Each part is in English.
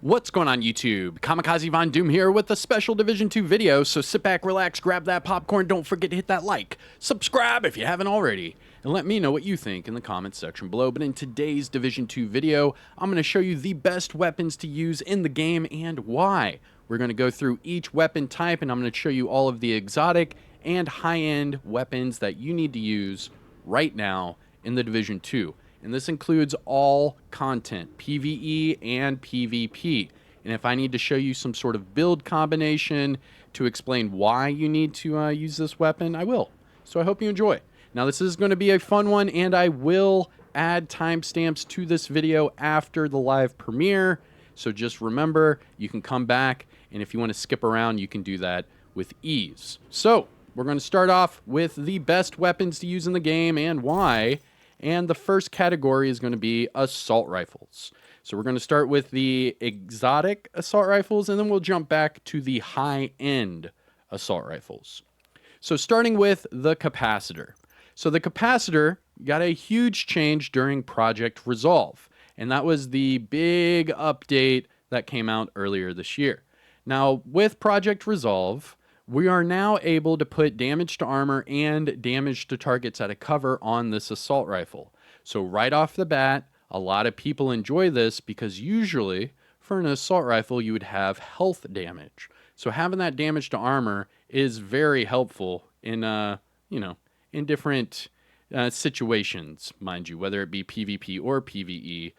What's going on YouTube? Kamikazevondoom here with a special Division 2 video, so sit back, relax, grab that popcorn, don't forget to hit that like, subscribe if you haven't already, and let me know what you think in the comments section below. But in today's Division 2 video, I'm going to show you the best weapons to use in the game and why. We're going to go through each weapon type, and I'm going to show you all of the exotic and high-end weapons that you need to use right now in the Division 2. And this includes all content, PvE and PvP. And if I need to show you some sort of build combination to explain why you need to use this weapon, I will. So I hope you enjoy. Now this is going to be a fun one, and I will add timestamps to this video after the live premiere. So just remember, you can come back, and if you want to skip around, you can do that with ease. So we're going to start off with the best weapons to use in the game and why. And the first category is going to be assault rifles. So we're going to start with the exotic assault rifles, and then we'll jump back to the high-end assault rifles. So starting with the capacitor. So the capacitor got a huge change during Project Resolve, and that was the big update that came out earlier this year. Now, with Project Resolve, we are now able to put damage to armor and damage to targets at a cover on this assault rifle. So right off the bat, a lot of people enjoy this because usually for an assault rifle you would have health damage. So having that damage to armor is very helpful in in different situations, mind you, whether it be PvP or PvE.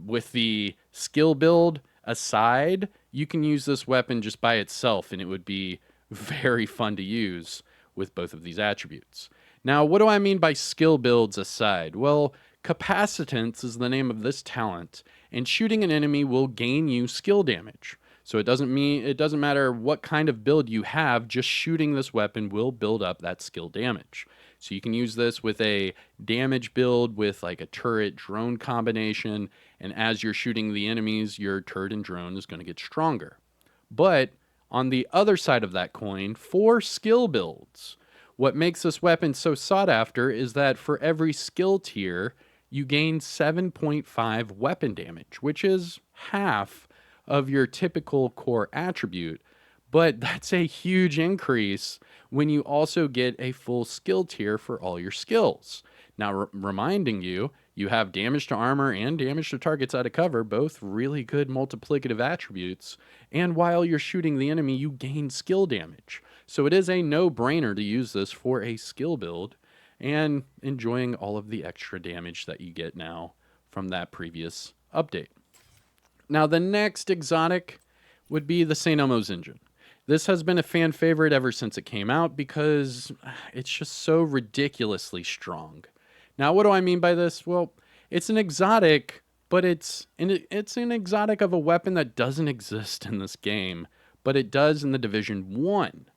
With the skill build aside, you can use this weapon just by itself and it would be very fun to use with both of these attributes. Now, what do I mean by skill builds aside? Well, capacitance is the name of this talent, and shooting an enemy will gain you skill damage. So it doesn't matter what kind of build you have, just shooting this weapon will build up that skill damage. So you can use this with a damage build with like a turret drone combination, and as you're shooting the enemies, your turret and drone is going to get stronger. But on the other side of that coin, for skill builds, what makes this weapon so sought after is that for every skill tier, you gain 7.5 weapon damage, which is half of your typical core attribute. But that's a huge increase when you also get a full skill tier for all your skills. Now, reminding you, you have damage to armor and damage to targets out of cover, both really good multiplicative attributes. And while you're shooting the enemy, you gain skill damage. So it is a no-brainer to use this for a skill build and enjoying all of the extra damage that you get now from that previous update. Now, the next exotic would be the St. Elmo's engine. This has been a fan favorite ever since it came out because it's just so ridiculously strong. Now, what do I mean by this? Well, it's an exotic, but it's an exotic of a weapon that doesn't exist in this game, but it does in the Division 1.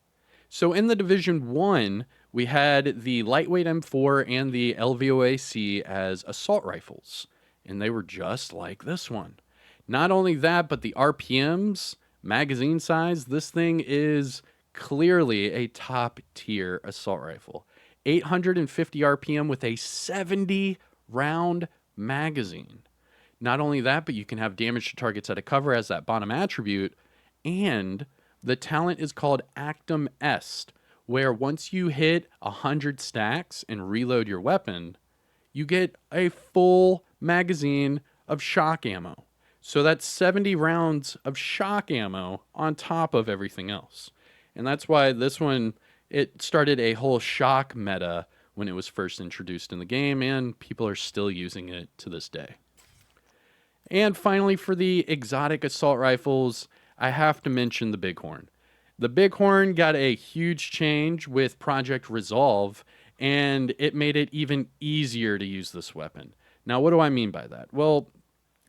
So in the Division 1, we had the lightweight M4 and the LVOAC as assault rifles, and they were just like this one. Not only that, but the RPMs, magazine size, this thing is clearly a top-tier assault rifle. 850 RPM with a 70 round magazine. Not only that, but you can have damage to targets at a cover as that bottom attribute, and the talent is called Actum Est, where once you hit 100 stacks and reload your weapon, you get a full magazine of shock ammo. So that's 70 rounds of shock ammo on top of everything else. And that's why this one, it started a whole shock meta when it was first introduced in the game, and people are still using it to this day. And finally, for the exotic assault rifles, I have to mention the Bighorn. The Bighorn got a huge change with Project Resolve, and it made it even easier to use this weapon. Now, what do I mean by that? Well,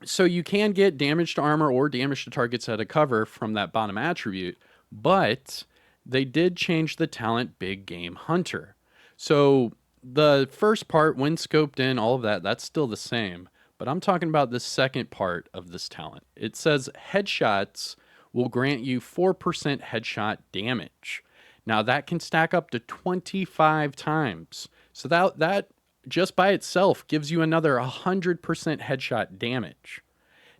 so you can get damage to armor or damage to targets at a cover from that bottom attribute, but they did change the talent Big Game Hunter. So the first part, when scoped in, all of that, that's still the same. But I'm talking about the second part of this talent. It says headshots will grant you 4% headshot damage. Now that can stack up to 25 times. So that just by itself gives you another 100% headshot damage.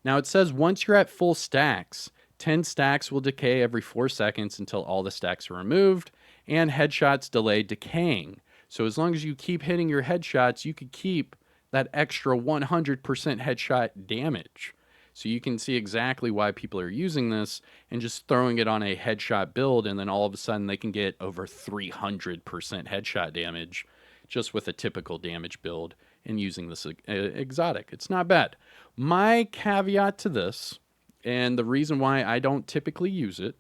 Now it says once you're at full stacks, 10 stacks will decay every 4 seconds until all the stacks are removed, and headshots delay decaying. So as long as you keep hitting your headshots, you could keep that extra 100% headshot damage. So you can see exactly why people are using this and just throwing it on a headshot build, and then all of a sudden they can get over 300% headshot damage just with a typical damage build and using this exotic. It's not bad. My caveat to this, and the reason why I don't typically use it,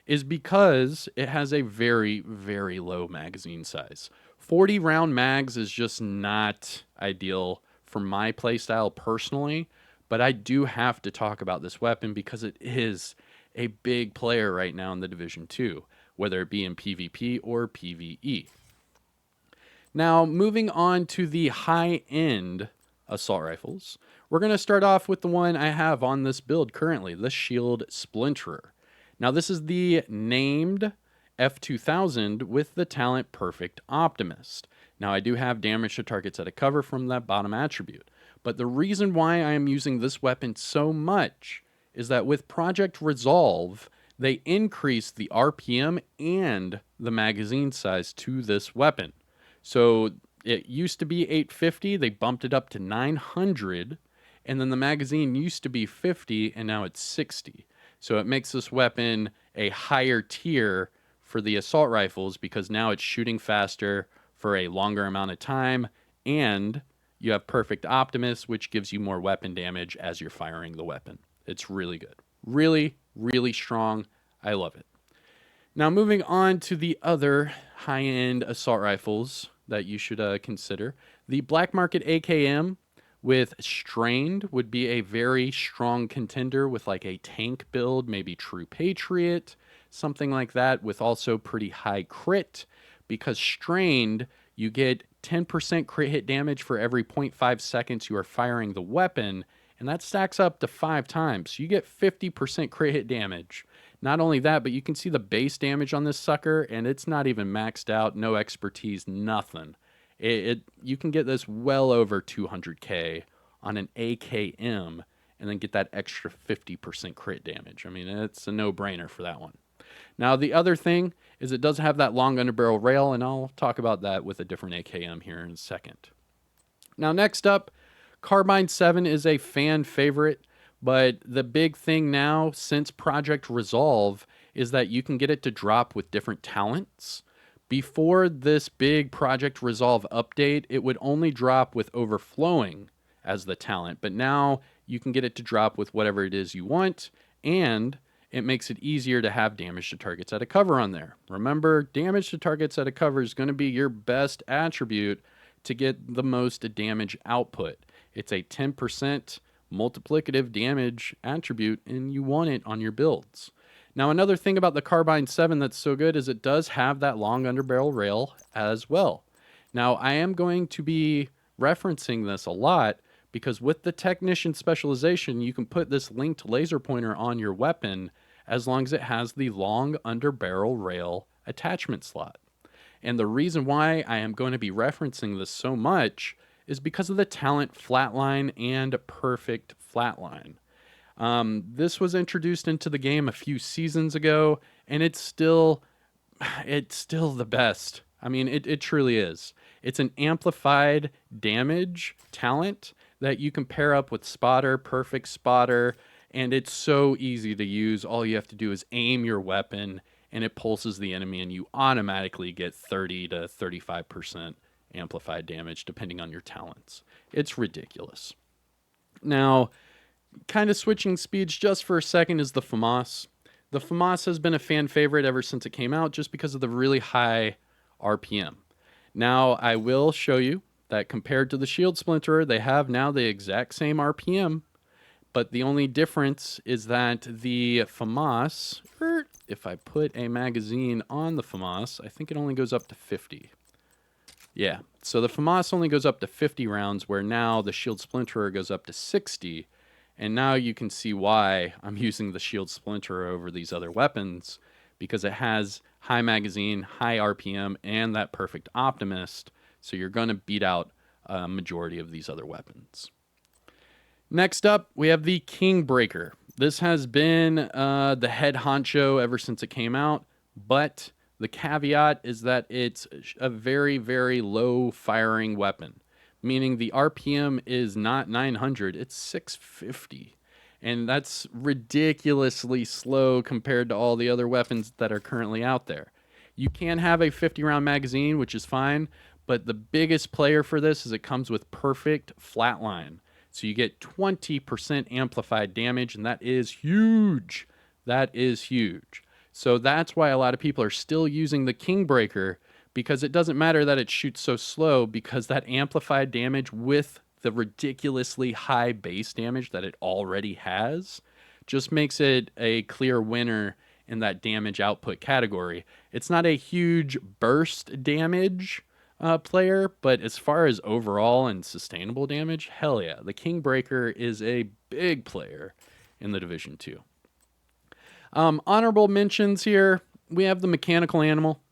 is because it has a very, very low magazine size. 40 round mags is just not ideal for my playstyle personally, but I do have to talk about this weapon because it is a big player right now in the Division 2, whether it be in PvP or PvE. Now, moving on to the high-end assault rifles, we're going to start off with the one I have on this build currently, the Shield Splinterer. Now, this is the named F2000 with the talent Perfect Optimist. Now, I do have damage to targets at a cover from that bottom attribute, but the reason why I am using this weapon so much is that with Project Resolve, they increased the RPM and the magazine size to this weapon. So it used to be 850, they bumped it up to 900, and then the magazine used to be 50, and now it's 60. So it makes this weapon a higher tier for the assault rifles because now it's shooting faster for a longer amount of time, and you have Perfect Optimist, which gives you more weapon damage as you're firing the weapon. It's really good. Really, really strong. I love it. Now moving on to the other high-end assault rifles that you should consider. The Black Market AKM with Strained would be a very strong contender with like a tank build, maybe True Patriot, something like that, with also pretty high crit, because Strained, you get 10% crit hit damage for every 0.5 seconds you are firing the weapon, and that stacks up to 5 times. So you get 50% crit hit damage. Not only that, but you can see the base damage on this sucker, and it's not even maxed out, no expertise, nothing. You can get this well over 200k on an AKM, and then get that extra 50% crit damage. I mean, it's a no-brainer for that one. Now, the other thing is it does have that long underbarrel rail, and I'll talk about that with a different AKM here in a second. Now, next up, Carbine 7 is a fan favorite. But the big thing now, since Project Resolve, is that you can get it to drop with different talents. Before this big Project Resolve update, it would only drop with Overflowing as the talent. But now you can get it to drop with whatever it is you want, and it makes it easier to have damage to targets at a cover on there. Remember, damage to targets at a cover is going to be your best attribute to get the most damage output. It's a 10% multiplicative damage attribute, and you want it on your builds. Now, another thing about the Carbine 7 that's so good is it does have that long underbarrel rail as well. Now, I am going to be referencing this a lot because with the Technician specialization, you can put this linked laser pointer on your weapon as long as it has the long underbarrel rail attachment slot. And the reason why I am going to be referencing this so much is because of the talent Flatline and Perfect Flatline. This was introduced into the game a few seasons ago, and it's still the best. I mean, it truly is. It's an amplified damage talent that you can pair up with Spotter, Perfect Spotter, and it's so easy to use. All you have to do is aim your weapon, and it pulses the enemy, and you automatically get 30 to 35% amplified damage depending on your talents. It's ridiculous. Now, kind of switching speeds just for a second is the FAMAS. The FAMAS has been a fan favorite ever since it came out just because of the really high RPM. Now, I will show you that compared to the Shield Splinterer, they have now the exact same RPM, but the only difference is that the FAMAS, if I put a magazine on the FAMAS, I think it only goes up to 50. Yeah, so the FAMAS only goes up to 50 rounds, where now the Shield Splinterer goes up to 60. And now you can see why I'm using the Shield Splinterer over these other weapons, because it has high magazine, high RPM, and that Perfect Optimist. So you're going to beat out a majority of these other weapons. Next up, we have the King Breaker. This has been the head honcho ever since it came out, but the caveat is that it's a very, very low firing weapon, meaning the RPM is not 900, it's 650. And that's ridiculously slow compared to all the other weapons that are currently out there. You can have a 50 round magazine, which is fine, but the biggest player for this is it comes with perfect flatline. So you get 20% amplified damage, and that is huge. That is huge. So that's why a lot of people are still using the Kingbreaker, because it doesn't matter that it shoots so slow, because that amplified damage with the ridiculously high base damage that it already has just makes it a clear winner in that damage output category. It's not a huge burst damage player, but as far as overall and sustainable damage, hell yeah, the Kingbreaker is a big player in the Division 2. Honorable mentions here, we have the Mechanical Animal.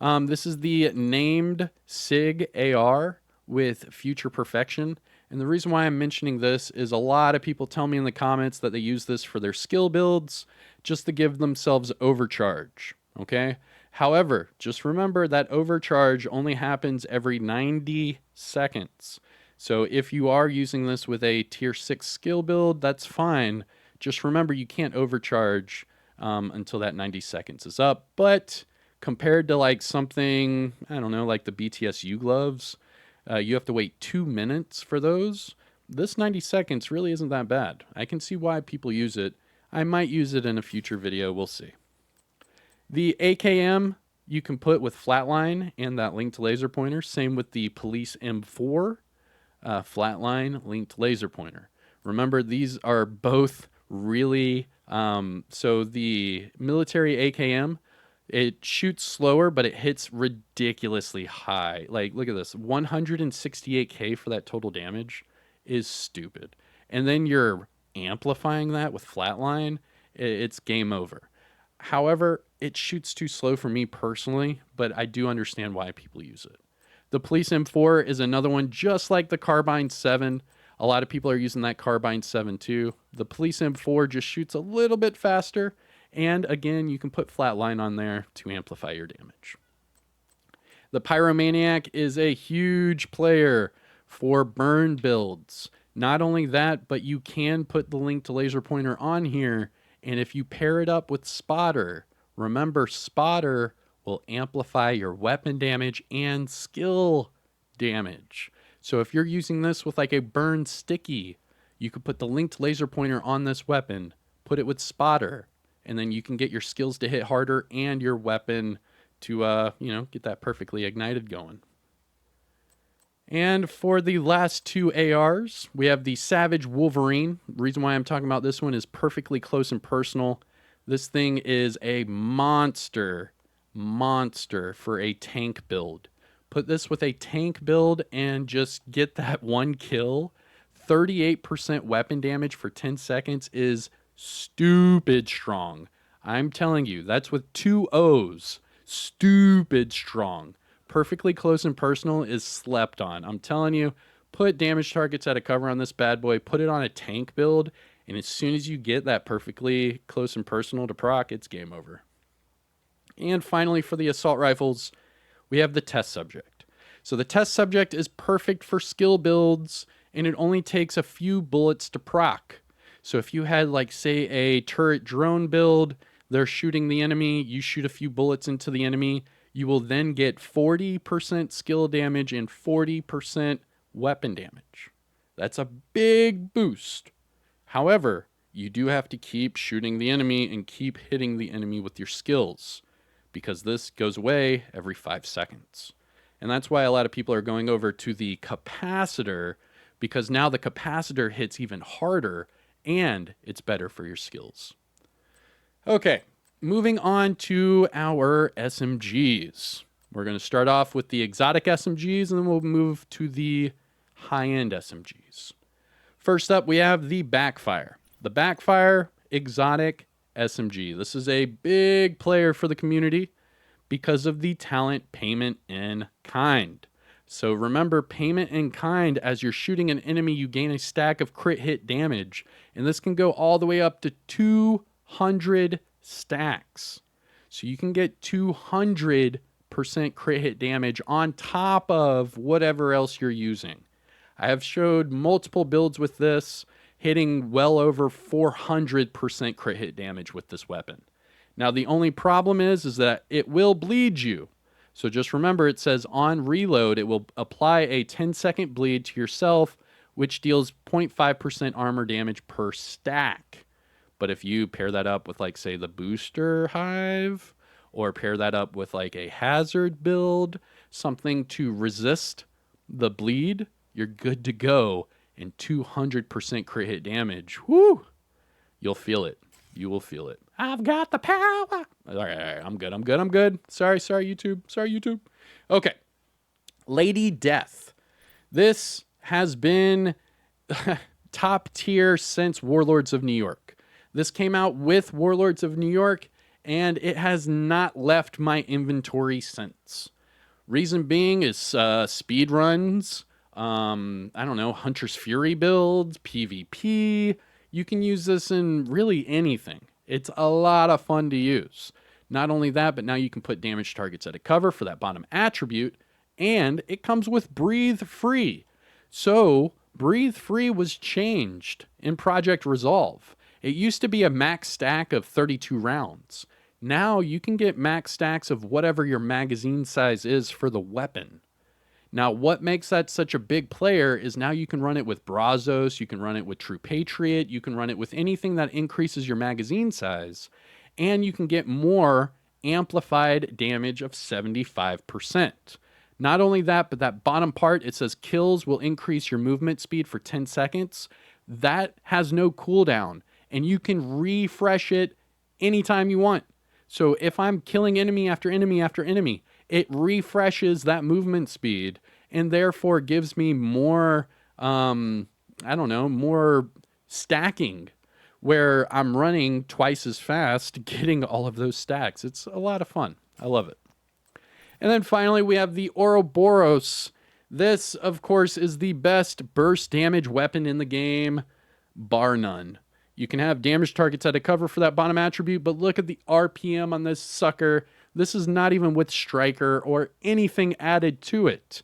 This is the named SIG AR with Future Perfection. And the reason why I'm mentioning this is a lot of people tell me in the comments that they use this for their skill builds just to give themselves overcharge, okay? However, just remember that overcharge only happens every 90 seconds. So if you are using this with a tier 6 skill build, that's fine. Just remember you can't overcharge until that 90 seconds is up. But compared to like something, I don't know, like the BTSU gloves, you have to wait 2 minutes for those. This 90 seconds really isn't that bad. I can see why people use it. I might use it in a future video. We'll see. The AKM you can put with flatline and that linked laser pointer. Same with the Police M4, flatline linked laser pointer. Remember, these are both really, so the military AKM, it shoots slower, but it hits ridiculously high. Like, look at this. 168k for that total damage is stupid. And then you're amplifying that with flatline, it's game over. However, it shoots too slow for me personally, but I do understand why people use it. The Police M4 is another one just like the Carbine 7. A lot of people are using that Carbine 7 too. The Police M4 just shoots a little bit faster. And again, you can put flatline on there to amplify your damage. The Pyromaniac is a huge player for burn builds. Not only that, but you can put the linked laser pointer on here. And if you pair it up with Spotter, remember Spotter will amplify your weapon damage and skill damage. So if you're using this with like a burn sticky, you could put the linked laser pointer on this weapon, put it with Spotter, and then you can get your skills to hit harder and your weapon to, get that perfectly ignited going. And for the last two ARs, we have the Savage Wolverine. The reason why I'm talking about this one is perfectly close and personal. This thing is a monster for a tank build. Put this with a tank build and just get that one kill. 38% weapon damage for 10 seconds is stupid strong. I'm telling you, that's with 2 O's. Stupid strong. Perfectly close and personal is slept on. I'm telling you, put damage targets out of cover on this bad boy, put it on a tank build, and as soon as you get that perfectly close and personal to proc, it's game over. And finally, for the assault rifles, we have the test subject. So the test subject is perfect for skill builds, and it only takes a few bullets to proc. So if you had, like, say, a turret drone build, they're shooting the enemy, you shoot a few bullets into the enemy, you will then get 40% skill damage and 40% weapon damage. That's a big boost. However, you do have to keep shooting the enemy and keep hitting the enemy with your skills, because this goes away every 5 seconds. And that's why a lot of people are going over to the capacitor, because now the capacitor hits even harder and it's better for your skills. Okay, moving on to our SMGs. We're going to start off with the exotic SMGs, and then we'll move to the high-end SMGs. First up, we have the Backfire. The Backfire exotic SMG. This is a big player for the community because of the talent payment in kind. So remember, payment in kind. As you're shooting an enemy, you gain a stack of crit hit damage. And this can go all the way up to 200 stacks. So you can get 200% crit hit damage on top of whatever else you're using. I have showed multiple builds with this, hitting well over 400% crit hit damage with this weapon. Now, the only problem is that it will bleed you. So just remember, it says on reload, it will apply a 10-second bleed to yourself, which deals 0.5% armor damage per stack. But if you pair that up with, like, say, the booster hive, or pair that up with, like, a hazard build, something to resist the bleed, you're good to go. And 200% crit hit damage. Woo! You'll feel it. You will feel it. I've got the power. All right, I'm good. Sorry, YouTube. Okay. Lady Death. This has been top tier since Warlords of New York. This came out with Warlords of New York, and it has not left my inventory since. Reason being is speed runs, Hunter's Fury builds, PvP. You can use this in really anything. It's a lot of fun to use. Not only that, but now you can put damage targets at a cover for that bottom attribute, and it comes with Breathe Free. So, Breathe Free was changed in Project Resolve. It used to be a max stack of 32 rounds. Now you can get max stacks of whatever your magazine size is for the weapon. Now, what makes that such a big player is now you can run it with Brazos, you can run it with True Patriot, you can run it with anything that increases your magazine size, and you can get more amplified damage of 75%. Not only that, but that bottom part, it says kills will increase your movement speed for 10 seconds. That has no cooldown, and you can refresh it anytime you want. So if I'm killing enemy after enemy after enemy, it refreshes that movement speed and therefore gives me more, more stacking where I'm running twice as fast, getting all of those stacks. It's a lot of fun. I love it. And then finally, we have the Ouroboros. This, of course, is the best burst damage weapon in the game, bar none. You can have damage targets at a cover for that bottom attribute, but look at the RPM on this sucker. This is not even with Striker or anything added to it.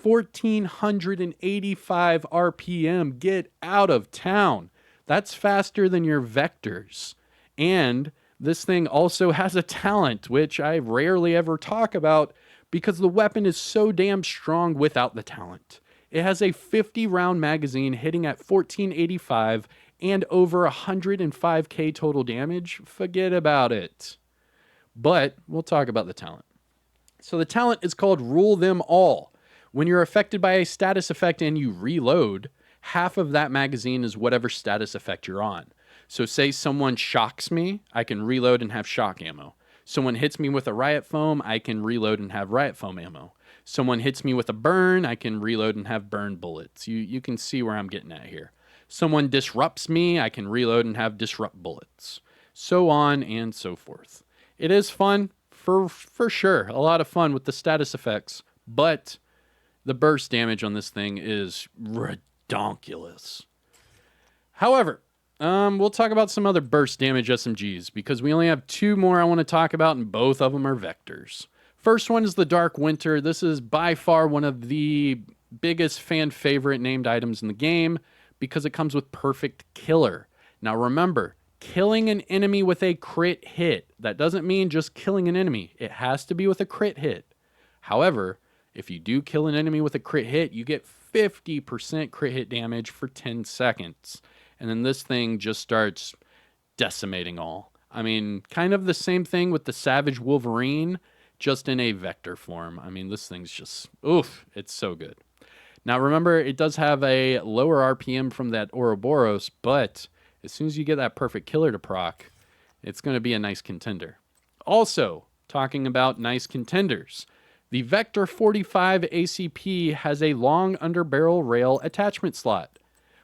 1,485 RPM. Get out of town. That's faster than your vectors. And this thing also has a talent, which I rarely ever talk about because the weapon is so damn strong without the talent. It has a 50-round magazine hitting at 1,485 and over 105k total damage. Forget about it. But we'll talk about the talent. So the talent is called Rule Them All. When you're affected by a status effect and you reload, half of that magazine is whatever status effect you're on. So say someone shocks me, I can reload and have shock ammo. Someone hits me with a riot foam, I can reload and have riot foam ammo. Someone hits me with a burn, I can reload and have burn bullets. You can see where I'm getting at here. Someone disrupts me, I can reload and have disrupt bullets. So on and so forth. It is fun, for sure. A lot of fun with the status effects, but the burst damage on this thing is redonkulous. However, we'll talk about some other burst damage SMGs because we only have two more I want to talk about, and both of them are vectors. First one is the Dark Winter. This is by far one of the biggest fan favorite named items in the game because it comes with Perfect Killer. Now remember, killing an enemy with a crit hit, that doesn't mean just killing an enemy. It has to be with a crit hit. However, if you do kill an enemy with a crit hit, you get 50% crit hit damage for 10 seconds. And then this thing just starts decimating all. I mean, kind of the same thing with the Savage Wolverine, just in a vector form. I mean, this thing's just, oof, it's so good. Now remember, it does have a lower RPM from that Ouroboros, but as soon as you get that Perfect Killer to proc, it's going to be a nice contender. Also, talking about nice contenders, the Vector 45 ACP has a long underbarrel rail attachment slot,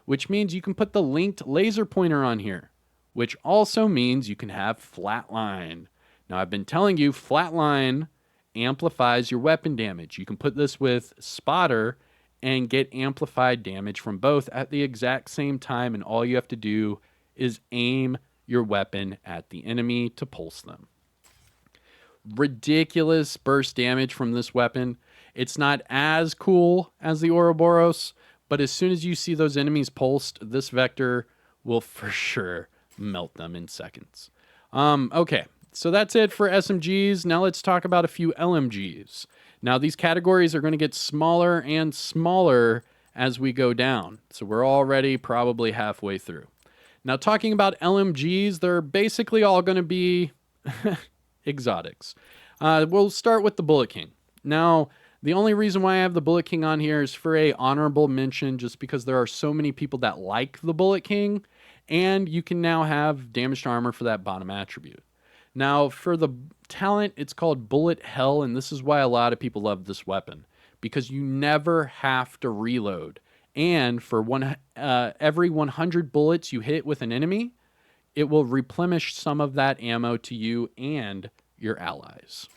which means you can put the linked laser pointer on here, which also means you can have Flatline. Now, I've been telling you, Flatline amplifies your weapon damage. You can put this with Spotter and get amplified damage from both at the exact same time, and all you have to do is aim your weapon at the enemy to pulse them. Ridiculous burst damage from this weapon. It's not as cool as the Ouroboros, but as soon as you see those enemies pulsed, this vector will for sure melt them in seconds. Okay, so that's it for SMGs. Now let's talk about a few LMGs. Now these categories are going to get smaller and smaller as we go down, so we're already probably halfway through. Now talking about LMGs, they're basically all going to be exotics. We'll start with the Bullet King. Now, the only reason why I have the Bullet King on here is for a honorable mention, just because there are so many people that like the Bullet King, and you can now have damaged armor for that bottom attribute. Now, for the talent, it's called Bullet Hell, and this is why a lot of people love this weapon, because you never have to reload. And for every 100 bullets you hit with an enemy, it will replenish some of that ammo to you and your allies.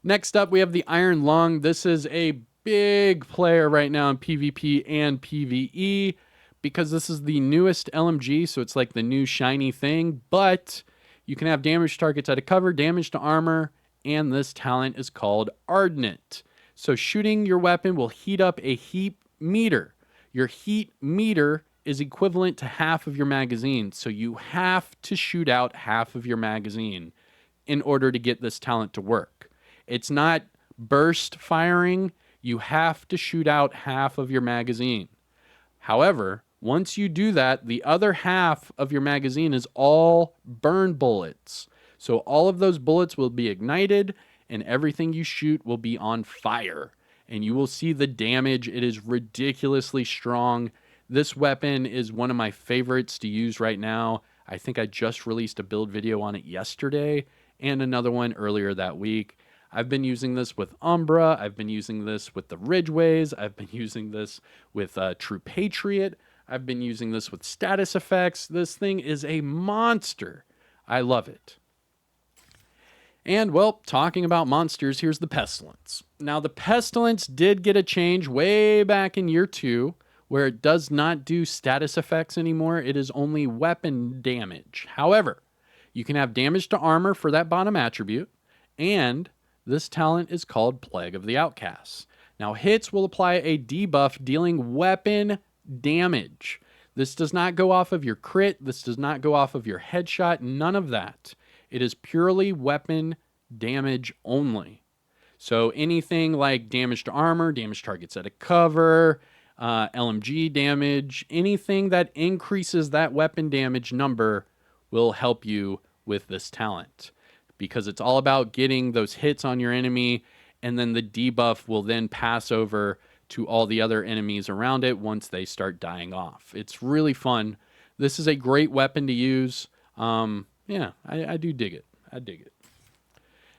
Next up, we have the Iron Lung. This is a big player right now in PvP and PvE because this is the newest LMG, so it's like the new shiny thing, but you can have damage targets out of cover, damage to armor, and this talent is called Ardent. So shooting your weapon will heat up a heat meter. Your heat meter is equivalent to half of your magazine, so you have to shoot out half of your magazine in order to get this talent to work. It's not burst firing. You have to shoot out half of your magazine. However, once you do that, the other half of your magazine is all burn bullets. So all of those bullets will be ignited and everything you shoot will be on fire. And you will see the damage. It is ridiculously strong. This weapon is one of my favorites to use right now. I think I just released a build video on it yesterday and another one earlier that week. I've been using this with Umbra. I've been using this with the Ridgeways. I've been using this with True Patriot. I've been using this with status effects. This thing is a monster. I love it. And, well, talking about monsters, here's the Pestilence. Now, the Pestilence did get a change way back in year 2, where it does not do status effects anymore. It is only weapon damage. However, you can have damage to armor for that bottom attribute, and this talent is called Plague of the Outcasts. Now, hits will apply a debuff dealing weapon damage. This does not go off of your crit. This does not go off of your headshot. None of that. It is purely weapon damage only. So anything like damage to armor, damage targets out of cover, LMG damage, anything that increases that weapon damage number will help you with this talent, because it's all about getting those hits on your enemy, and then the debuff will then pass over to all the other enemies around it once they start dying off. It's really fun. This is a great weapon to use. Yeah, I do dig it. I dig it.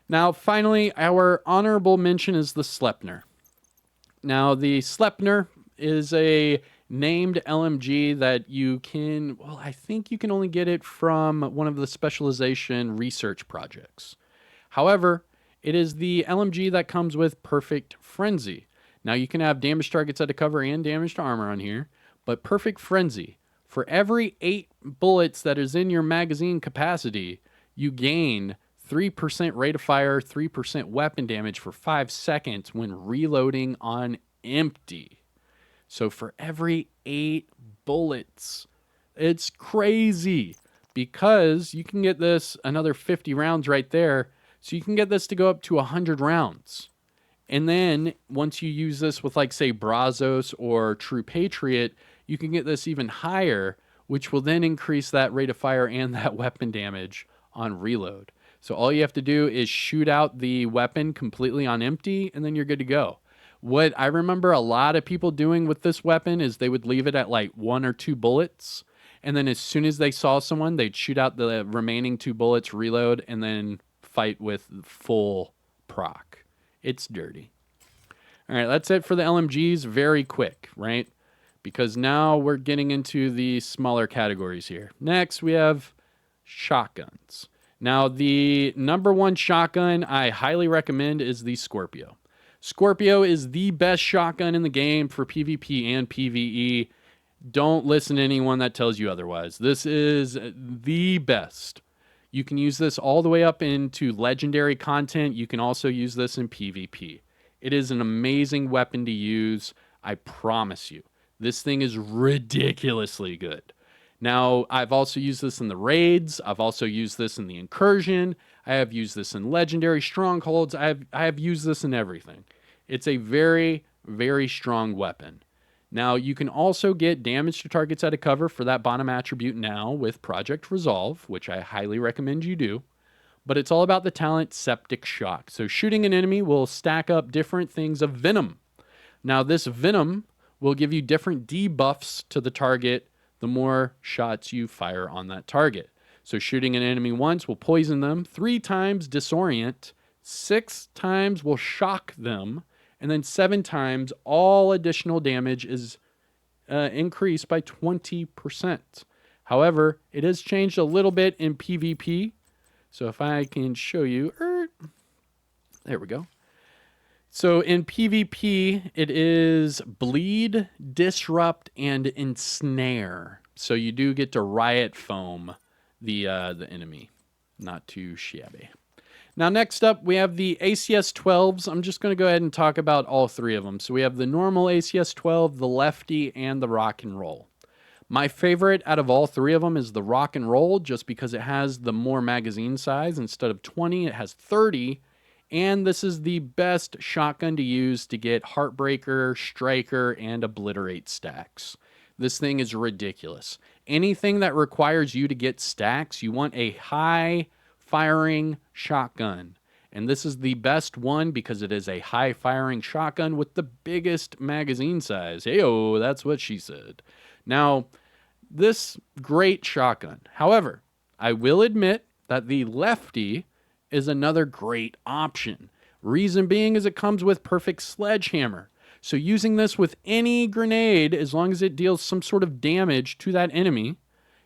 Now, finally, our honorable mention is the Sleipnir. Now, the Sleipnir is a named LMG that you can, well, I think you can only get it from one of the specialization research projects. However, it is the LMG that comes with Perfect Frenzy. Now, you can have damage targets out of cover and damage to armor on here, but Perfect Frenzy, for every 8 bullets that is in your magazine capacity, you gain 3% rate of fire, 3% weapon damage for 5 seconds when reloading on empty. So for every 8 bullets, it's crazy, because you can get this another 50 rounds right there. So you can get this to go up to 100 rounds. And then once you use this with, like, say, Brazos or True Patriot, you can get this even higher, which will then increase that rate of fire and that weapon damage on reload. So all you have to do is shoot out the weapon completely on empty, and then you're good to go. What I remember a lot of people doing with this weapon is they would leave it at like 1 or 2 bullets, and then as soon as they saw someone, they'd shoot out the remaining 2 bullets, reload, and then fight with full proc. It's dirty. All right, that's it for the LMGs. Very quick, right? Because now we're getting into the smaller categories here. Next, we have shotguns. Now, the number one shotgun I highly recommend is the Scorpio. Scorpio is the best shotgun in the game for PvP and PvE. Don't listen to anyone that tells you otherwise. This is the best. You can use this all the way up into legendary content. You can also use this in PvP. It is an amazing weapon to use. I promise you. This thing is ridiculously good. Now, I've also used this in the raids. I've also used this in the incursion. I have used this in legendary strongholds. I have used this in everything. It's a very, very strong weapon. Now, you can also get damage to targets out of cover for that bottom attribute now with Project Resolve, which I highly recommend you do. But it's all about the talent Septic Shock. So shooting an enemy will stack up different things of Venom. Now, this Venom will give you different debuffs to the target the more shots you fire on that target. So shooting an enemy once will poison them, 3 times disorient, 6 times will shock them, and then 7 times all additional damage is increased by 20%. However, it has changed a little bit in PvP. So if I can show you, there we go. So in PvP, it is Bleed, Disrupt, and Ensnare. So you do get to Riot Foam the enemy. Not too shabby. Now next up, we have the ACS-12s. I'm just going to go ahead and talk about all 3 of them. So we have the normal ACS-12, the Lefty, and the Rock and Roll. My favorite out of all 3 of them is the Rock and Roll, just because it has the more magazine size. Instead of 20, it has 30. And this is the best shotgun to use to get Heartbreaker, Striker, and Obliterate stacks. This thing is ridiculous. Anything that requires you to get stacks, you want a high firing shotgun. And this is the best one because it is a high firing shotgun with the biggest magazine size. Heyo, that's what she said. Now, this great shotgun. However, I will admit that the Lefty is another great option. Reason being is it comes with perfect sledgehammer. So using this with any grenade, as long as it deals some sort of damage to that enemy,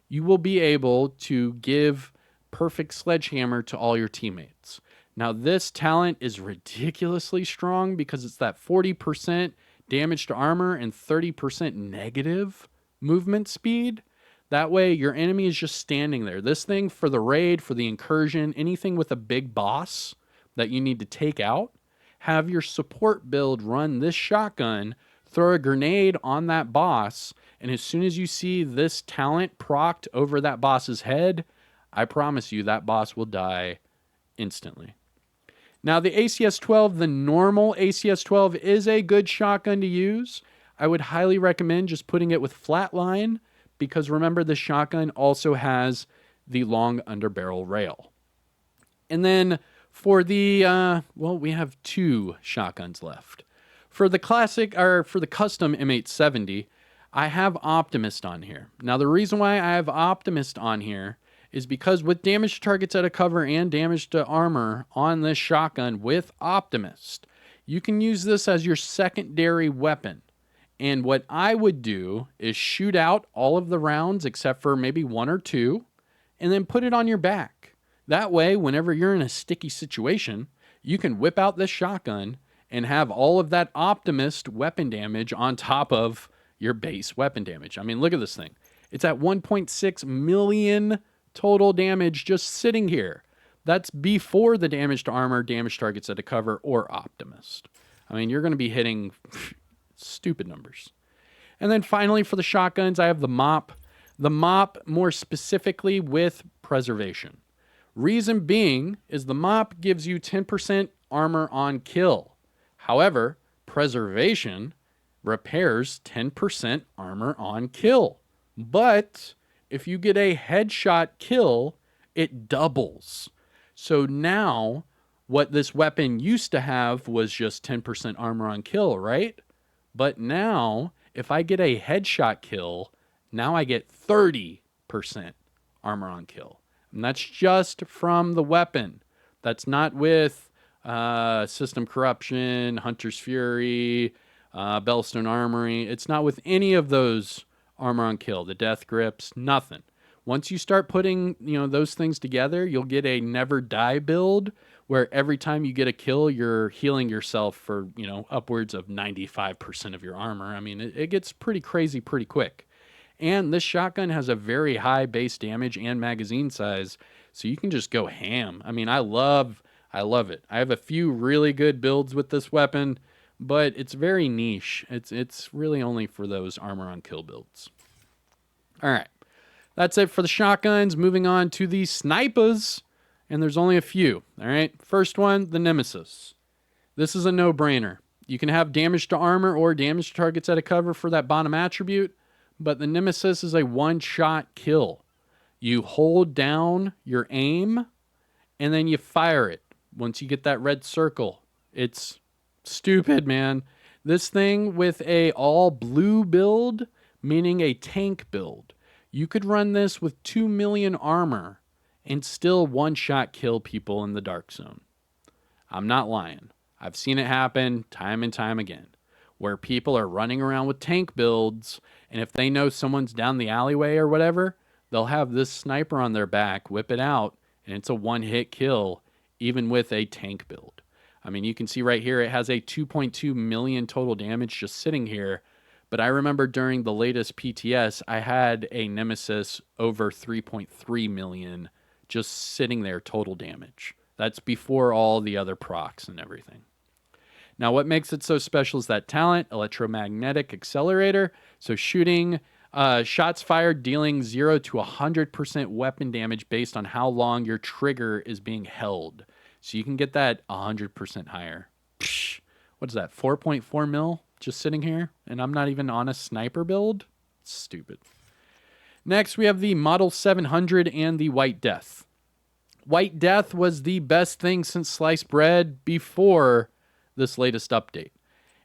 you will be able to give perfect sledgehammer to all your teammates. Now this talent is ridiculously strong because it's that 40% damage to armor and 30% negative movement speed. That way, your enemy is just standing there. This thing for the raid, for the incursion, anything with a big boss that you need to take out, have your support build run this shotgun, throw a grenade on that boss, and as soon as you see this talent procced over that boss's head, I promise you that boss will die instantly. Now, the ACS-12, the normal ACS-12, is a good shotgun to use. I would highly recommend just putting it with flatline, because remember, the shotgun also has the long underbarrel rail. And then for the, well, we have 2 shotguns left. For the classic, or for the custom M870, I have Optimist on here. Now, the reason why I have Optimist on here is because with damage to targets out of cover and damage to armor on this shotgun with Optimist, you can use this as your secondary weapon. And what I would do is shoot out all of the rounds except for maybe 1 or 2 and then put it on your back. That way, whenever you're in a sticky situation, you can whip out this shotgun and have all of that Optimist weapon damage on top of your base weapon damage. I mean, look at this thing. It's at 1.6 million total damage just sitting here. That's before the damage to armor, damage targets out of cover, or Optimist. I mean, you're going to be hitting stupid numbers. And then finally for the shotguns, I have the Mop. The Mop more specifically with Preservation. Reason being is the Mop gives you 10% armor on kill. However, Preservation repairs 10% armor on kill. But if you get a headshot kill, it doubles. So now what this weapon used to have was just 10% armor on kill, right? But now, if I get a headshot kill, now I get 30% armor on kill. And that's just from the weapon. That's not with System Corruption, Hunter's Fury, Bellstone Armory. It's not with any of those armor on kill, the death grips, nothing. Once you start putting, those things together, you'll get a never die build where every time you get a kill, you're healing yourself for, upwards of 95% of your armor. I mean, it gets pretty crazy pretty quick. And this shotgun has a very high base damage and magazine size, so you can just go ham. I mean, I love it. I have a few really good builds with this weapon, but it's very niche. It's really only for those armor on kill builds. All right. That's it for the shotguns. Moving on to the snipers, and there's only a few. All right. First one, the Nemesis. This is a no-brainer. You can have damage to armor or damage to targets at a cover for that bottom attribute, but the Nemesis is a one-shot kill. You hold down your aim, and then you fire it once you get that red circle. It's stupid, man. This thing with a all-blue build, meaning a tank build, you could run this with 2 million armor and still one-shot kill people in the dark zone. I'm not lying. I've seen it happen time and time again, where people are running around with tank builds, and if they know someone's down the alleyway or whatever, they'll have this sniper on their back, whip it out, and it's a one-hit kill, even with a tank build. I mean, you can see right here, it has a 2.2 million total damage just sitting here. But I remember during the latest PTS, I had a Nemesis over 3.3 million just sitting there total damage. That's before all the other procs and everything. Now, what makes it so special is that talent, electromagnetic accelerator. So shooting, shots fired dealing 0 to 100% weapon damage based on how long your trigger is being held. So you can get that 100% higher. Psh, what is that, 4.4 mil? Just sitting here, and I'm not even on a sniper build? Stupid. Next, we have the Model 700 and the White Death. White Death was the best thing since sliced bread before this latest update.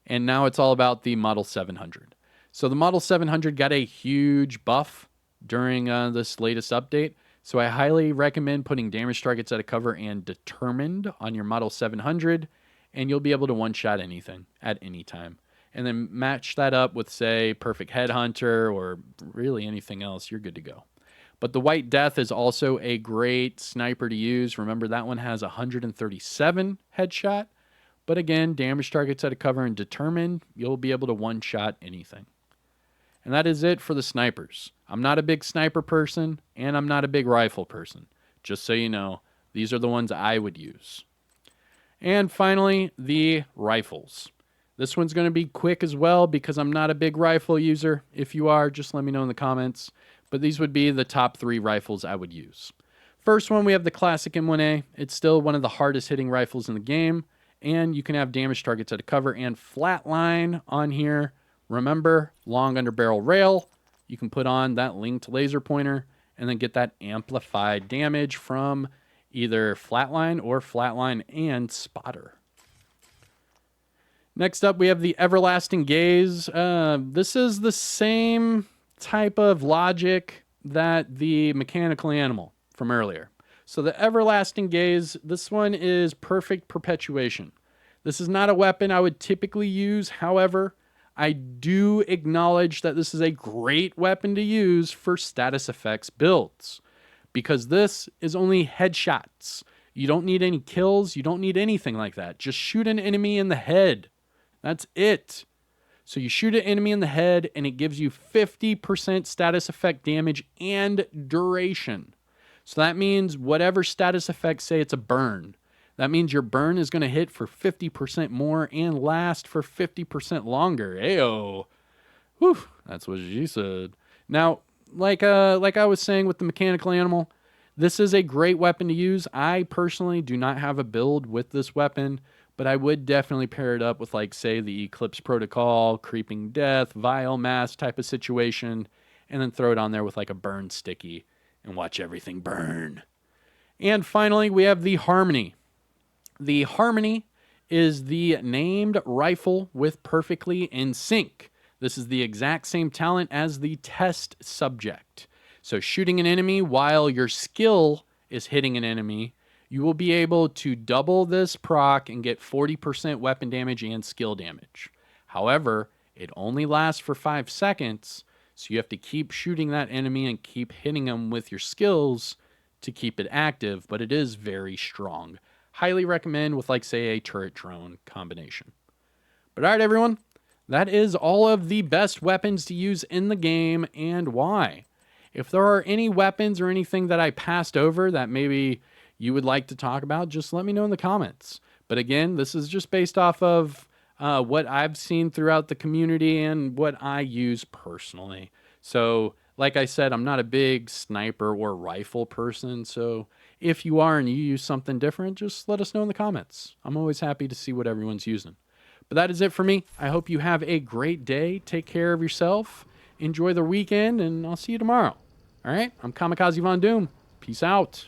And now it's all about the Model 700. So the Model 700 got a huge buff during this latest update. So I highly recommend putting damage targets at a cover and determined on your Model 700, and you'll be able to one-shot anything at any time. And then match that up with, say, Perfect Headhunter or really anything else, you're good to go. But the White Death is also a great sniper to use. Remember, that one has 137 headshot. But again, damage targets at a cover and determined, you'll be able to one-shot anything. And that is it for the snipers. I'm not a big sniper person, and I'm not a big rifle person. Just so you know, these are the ones I would use. And finally, the rifles. This one's going to be quick as well because I'm not a big rifle user. If you are, just let me know in the comments. But these would be the top 3 rifles I would use. First one, we have the classic M1A. It's still one of the hardest hitting rifles in the game. And you can have damage targets at a cover and flatline on here. Remember, long under barrel rail. You can put on that linked laser pointer and then get that amplified damage from either flatline or flatline and spotter. Next up, we have the Everlasting Gaze. This is the same type of logic that the Mechanical Animal from earlier. So the Everlasting Gaze, this one is perfect perpetuation. This is not a weapon I would typically use. However, I do acknowledge that this is a great weapon to use for status effects builds because this is only headshots. You don't need any kills. You don't need anything like that. Just shoot an enemy in the head. That's it. So you shoot an enemy in the head and it gives you 50% status effect damage and duration. So that means whatever status effects say it's a burn. That means your burn is going to hit for 50% more and last for 50% longer. Ayo. Whew, that's what she said. Now, like I was saying with the Mechanical Animal, this is a great weapon to use. I personally do not have a build with this weapon, but I would definitely pair it up with, like, say, the Eclipse Protocol, Creeping Death, Vile Mass type of situation, and then throw it on there with, like, a burn sticky and watch everything burn. And finally, we have the Harmony. The Harmony is the named rifle with Perfectly in Sync. This is the exact same talent as the test subject. So shooting an enemy while your skill is hitting an enemy, you will be able to double this proc and get 40% weapon damage and skill damage. However, it only lasts for 5 seconds, So you have to keep shooting that enemy and keep hitting them with your skills to keep it active, but it is very strong. Highly recommend with, like, say, a turret drone combination. But all right, everyone, that is all of the best weapons to use in the game and why. If there are any weapons or anything that I passed over that maybe you would like to talk about, just let me know in the comments. But again, this is just based off of what I've seen throughout the community and what I use personally. So, like I said, I'm not a big sniper or rifle person. So if you are and you use something different, just let us know in the comments. I'm always happy to see what everyone's using. But that is it for me. I hope you have a great day. Take care of yourself. Enjoy the weekend, and I'll see you tomorrow. All right? I'm Kamikazevondoom. Peace out.